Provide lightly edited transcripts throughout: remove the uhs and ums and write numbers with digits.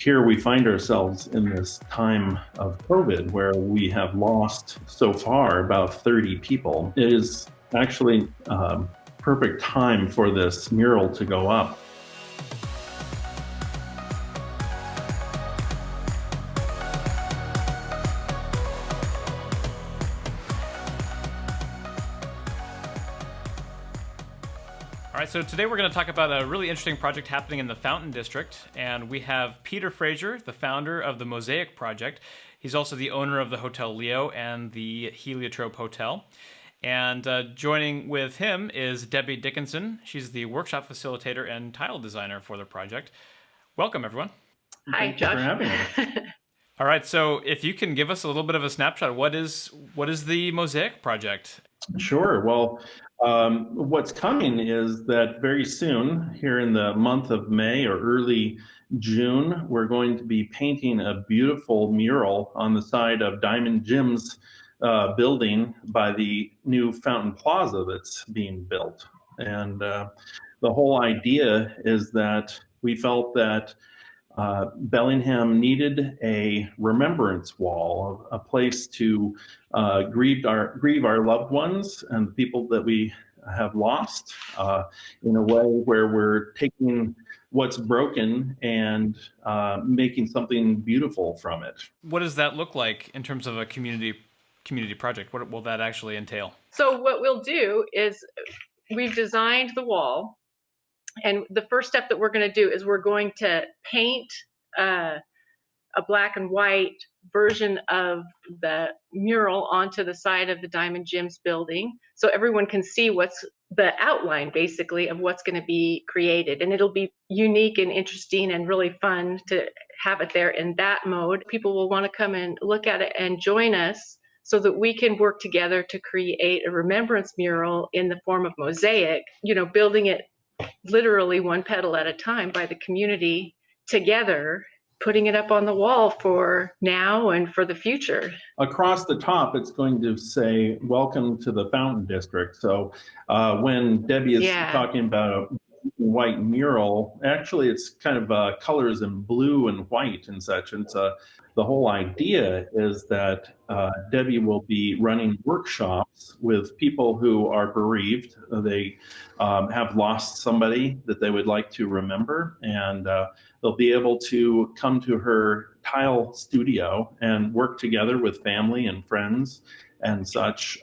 Here we find ourselves in this time of COVID where we have lost so far about 30 people. It is actually perfect time for this mural to go up. All right, so today we're going to talk about a really interesting project happening in the Fountain District, and we have Peter Frazier, the founder of the Mosaic Project. He's also the owner of the Hotel Leo and the Heliotrope Hotel. And joining with him is Debbie Dickinson. She's the workshop facilitator and tile designer for the project. Welcome, everyone. Hi, Josh. Thank you for having us. All right, so if you can give us a little bit of a snapshot, what is the Mosaic Project? Sure. Well, what's coming is that very soon, here in the month of May or early June, we're going to be painting a beautiful mural on the side of Diamond Jim's building by the new Fountain Plaza that's being built. And the whole idea is that we felt that Bellingham needed a remembrance wall, a place to grieve our loved ones and the people that we have lost in a way where we're taking what's broken and making something beautiful from it. What does that look like in terms of a community project? What will that actually entail? So what we'll do is we've designed the wall, and the first step that we're going to do is we're going to paint a black and white version of the mural onto the side of the Diamond Jim's building, so everyone can see what's the outline basically of what's going to be created. And it'll be unique and interesting and really fun to have it there in that mode. People will want to come and look at it and join us so that we can work together to create a remembrance mural in the form of mosaic, building it literally one petal at a time by the community together, putting it up on the wall for now and for the future. Across the top, it's going to say, "Welcome to the Fountain District." So when Debbie is talking about a white mural, actually it's kind of colors in blue and white and such. And so the whole idea is that Debbie will be running workshops with people who are bereaved. They have lost somebody that they would like to remember, and they'll be able to come to her tile studio and work together with family and friends and such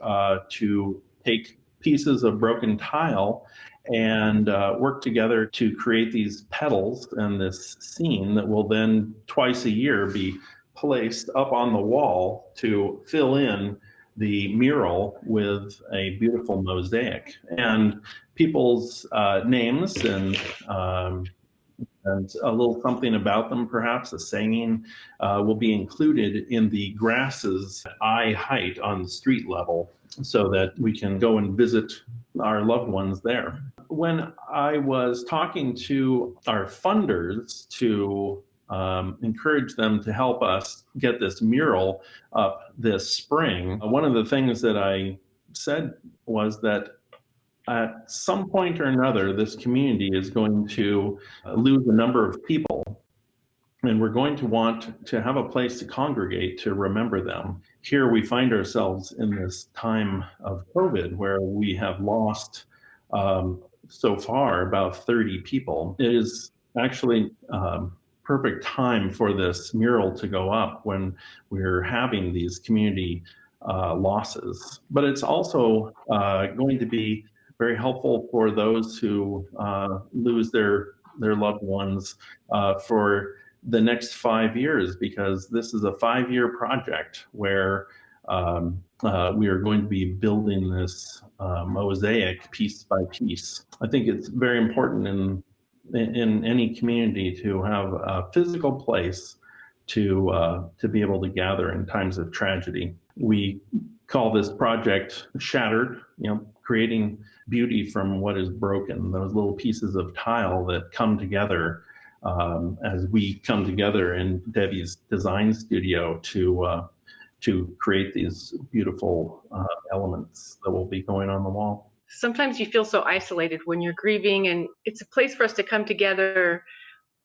to take pieces of broken tile and work together to create these petals and this scene that will then twice a year be placed up on the wall to fill in the mural with a beautiful mosaic. And people's names and a little something about them, perhaps a saying, will be included in the grasses eye height on the street level so that we can go and visit our loved ones there. When I was talking to our funders to encourage them to help us get this mural up this spring, one of the things that I said was that at some point or another, this community is going to lose a number of people, and we're going to want to have a place to congregate to remember them. Here we find ourselves in this time of COVID where we have lost so far about 30 people. It is actually perfect time for this mural to go up when we're having these community losses. But it's also going to be very helpful for those who lose their loved ones for the next 5 years, because this is a 5-year project where we are going to be building this mosaic piece by piece. I think it's very important in any community to have a physical place to be able to gather in times of tragedy. We call this project Shattered, creating beauty from what is broken, those little pieces of tile that come together as we come together in Debbie's design studio to create these beautiful elements that will be going on the wall. Sometimes you feel so isolated when you're grieving, and it's a place for us to come together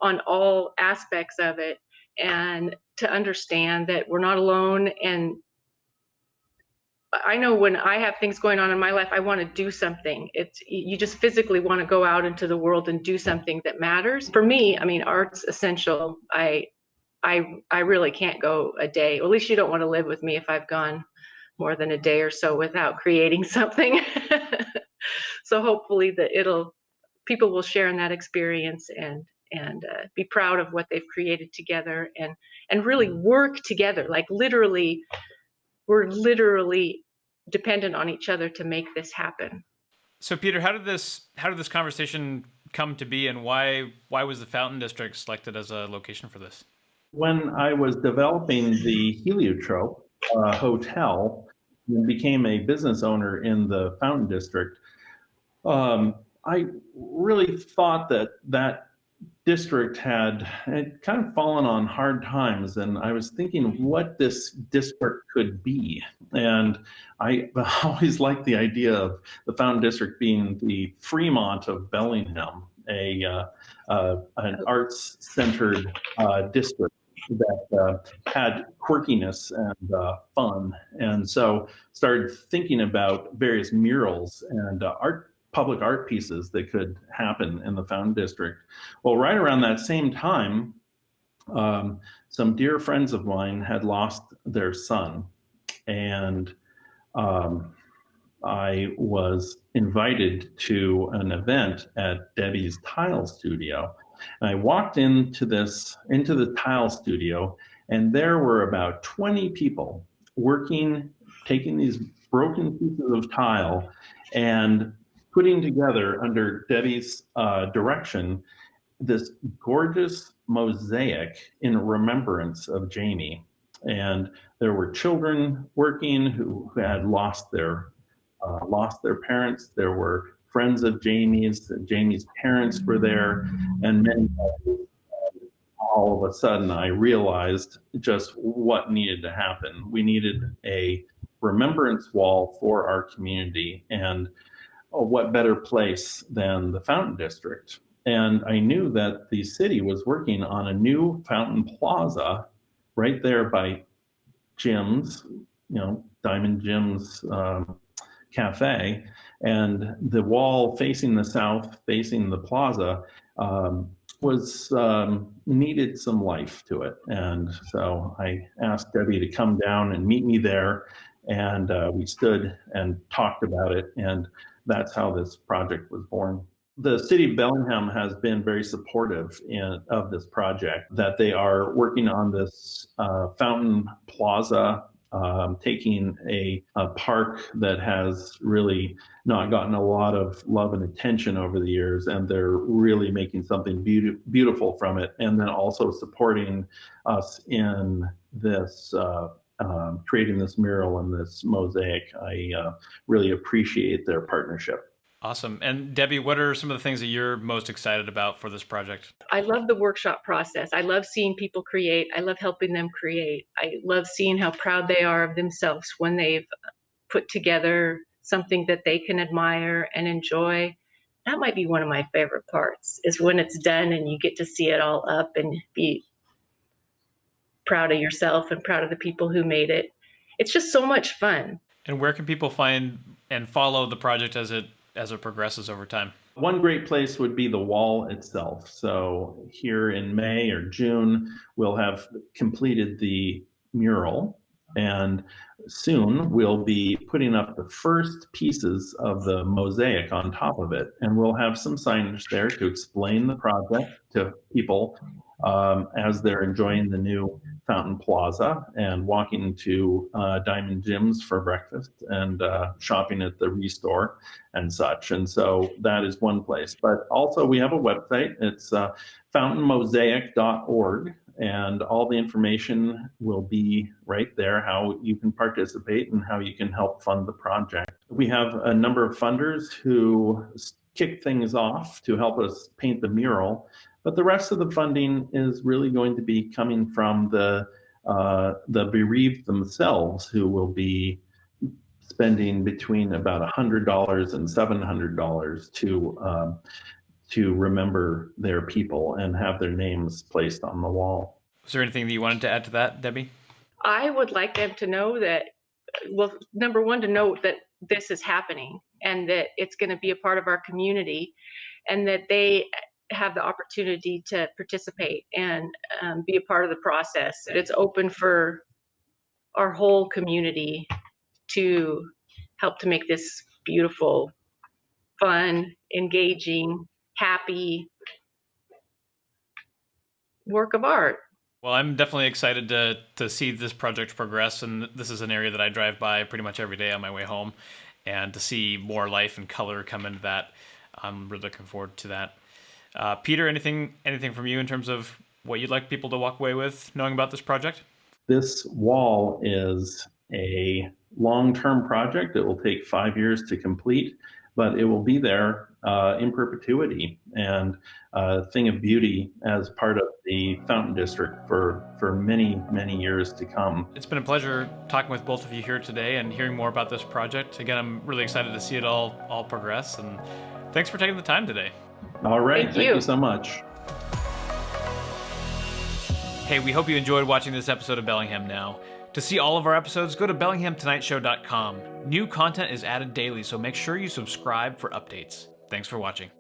on all aspects of it, and to understand that we're not alone. And I know when I have things going on in my life, I want to do something. You just physically want to go out into the world and do something that matters. For me, I mean, art's essential. I really can't go a day, or at least you don't want to live with me if I've gone more than a day or so without creating something. So hopefully that people will share in that experience, and be proud of what they've created together, and really work together. Like literally, we're literally dependent on each other to make this happen. So Peter, how did this conversation come to be, and why was the Fountain District selected as a location for this? When I was developing the Heliotrope hotel and became a business owner in the Fountain District, I really thought that district had kind of fallen on hard times, and I was thinking what this district could be. And I always liked the idea of the Fountain District being the Fremont of Bellingham, an arts-centered district that had quirkiness and fun. And so started thinking about various murals and public art pieces that could happen in the Fountain District. Well, right around that same time, some dear friends of mine had lost their son, and I was invited to an event at Debbie's tile studio. And I walked into the tile studio, and there were about 20 people working, taking these broken pieces of tile and putting together, under Debbie's direction, this gorgeous mosaic in remembrance of Jamie. And there were children working who had lost their parents. There were friends of Jamie's. Jamie's parents were there, and many others. All of a sudden, I realized just what needed to happen. We needed a remembrance wall for our community, and what better place than the Fountain District? And I knew that the city was working on a new fountain plaza right there by Jim's, Diamond Jim's cafe, and the wall facing the south, facing the plaza, needed some life to it. And so I asked Debbie to come down and meet me there, and we stood and talked about it, and that's how this project was born. The city of Bellingham has been very supportive of this project, that they are working on this fountain plaza, taking a park that has really not gotten a lot of love and attention over the years, and they're really making something beautiful from it, and then also supporting us in this creating this mural and this mosaic. I really appreciate their partnership. Awesome. And Debbie, what are some of the things that you're most excited about for this project? I love the workshop process. I love seeing people create. I love helping them create. I love seeing how proud they are of themselves when they've put together something that they can admire and enjoy. That might be one of my favorite parts, is when it's done and you get to see it all up and be proud of yourself and proud of the people who made it. It's just so much fun. And where can people find and follow the project as it progresses over time? One great place would be the wall itself. So here in May or June, we'll have completed the mural, and soon we'll be putting up the first pieces of the mosaic on top of it. And we'll have some signage there to explain the project to people as they're enjoying the new Fountain Plaza and walking to Diamond Jim's for breakfast and shopping at the Restore and such. And so that is one place. But also we have a website. It's fountainmosaic.org. And all the information will be right there, how you can participate and how you can help fund the project. We have a number of funders who kick things off to help us paint the mural, but the rest of the funding is really going to be coming from the bereaved themselves, who will be spending between about $100 and $700 to remember their people and have their names placed on the wall. Was there anything that you wanted to add to that, Debbie? I would like them to know that, well, number one, to know that this is happening and that it's going to be a part of our community, and that they have the opportunity to participate and be a part of the process. It's open for our whole community to help to make this beautiful, fun, engaging, happy work of art. Well, I'm definitely excited to see this project progress, and this is an area that I drive by pretty much every day on my way home, and to see more life and color come into that, I'm really looking forward to that. Peter, anything from you in terms of what you'd like people to walk away with knowing about this project? This wall is a long-term project. It will take 5 years to complete, but it will be there in perpetuity, and a thing of beauty as part of the Fountain District for many, many years to come. It's been a pleasure talking with both of you here today and hearing more about this project. Again, I'm really excited to see it all progress, and thanks for taking the time today. All right, Thank thank you you so much. Hey, we hope you enjoyed watching this episode of Bellingham Now. To see all of our episodes, go to BellinghamTonightShow.com. New content is added daily, so make sure you subscribe for updates. Thanks for watching.